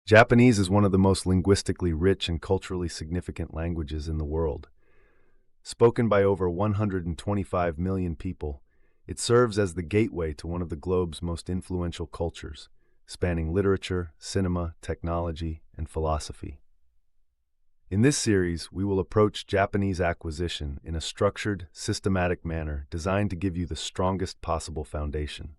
Japanese is one of the most linguistically rich and culturally significant languages in the world. Spoken by over 125 million people, it serves as the gateway to one of the globe's most influential cultures, spanning literature, cinema, technology, and philosophy. In this series, we will approach Japanese acquisition in a structured, systematic manner designed to give you the strongest possible foundation.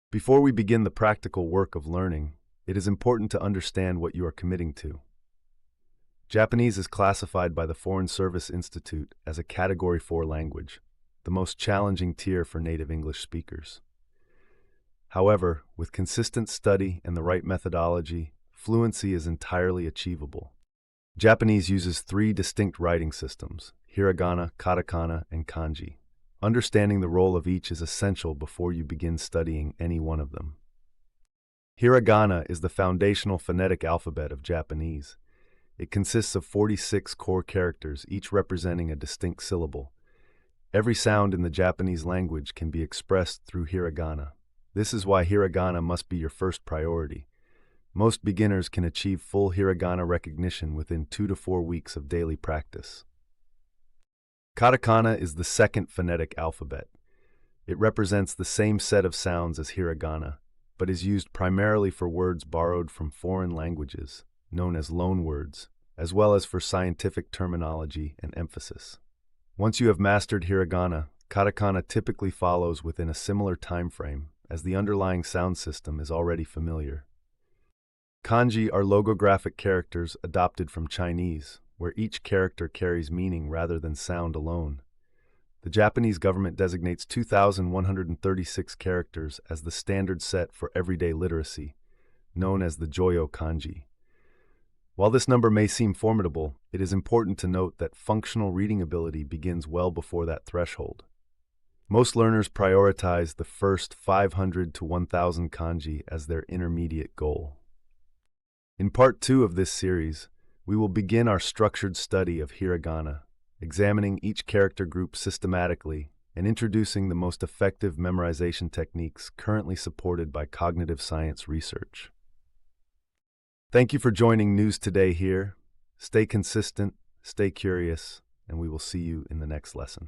Before we begin the practical work of learning, it is important to understand what you are committing to. Japanese is classified by the Foreign Service Institute as a Category 4 language, the most challenging tier for native English speakers. However, with consistent study and the right methodology, fluency is entirely achievable. Japanese uses three distinct writing systems: hiragana, katakana, and kanji. Understanding the role of each is essential before you begin studying any one of them. Hiragana is the foundational phonetic alphabet of Japanese. It consists of 46 core characters, each representing a distinct syllable. Every sound in the Japanese language can be expressed through hiragana. This is why hiragana must be your first priority. Most beginners can achieve full hiragana recognition within 2 to 4 weeks of daily practice. Katakana is the second phonetic alphabet. It represents the same set of sounds as hiragana, but is used primarily for words borrowed from foreign languages, known as loanwords, as well as for scientific terminology and emphasis. Once you have mastered hiragana, katakana typically follows within a similar time frame, as the underlying sound system is already familiar. Kanji are logographic characters adopted from Chinese, where each character carries meaning rather than sound alone. The Japanese government designates 2,136 characters as the standard set for everyday literacy, known as the Joyo kanji. While this number may seem formidable, it is important to note that functional reading ability begins well before that threshold. Most learners prioritize the first 500 to 1,000 kanji as their intermediate goal. In part 2 of this series, we will begin our structured study of hiragana, examining each character group systematically and introducing the most effective memorization techniques currently supported by cognitive science research. Thank you for joining News Today here. Stay consistent, stay curious, and we will see you in the next lesson.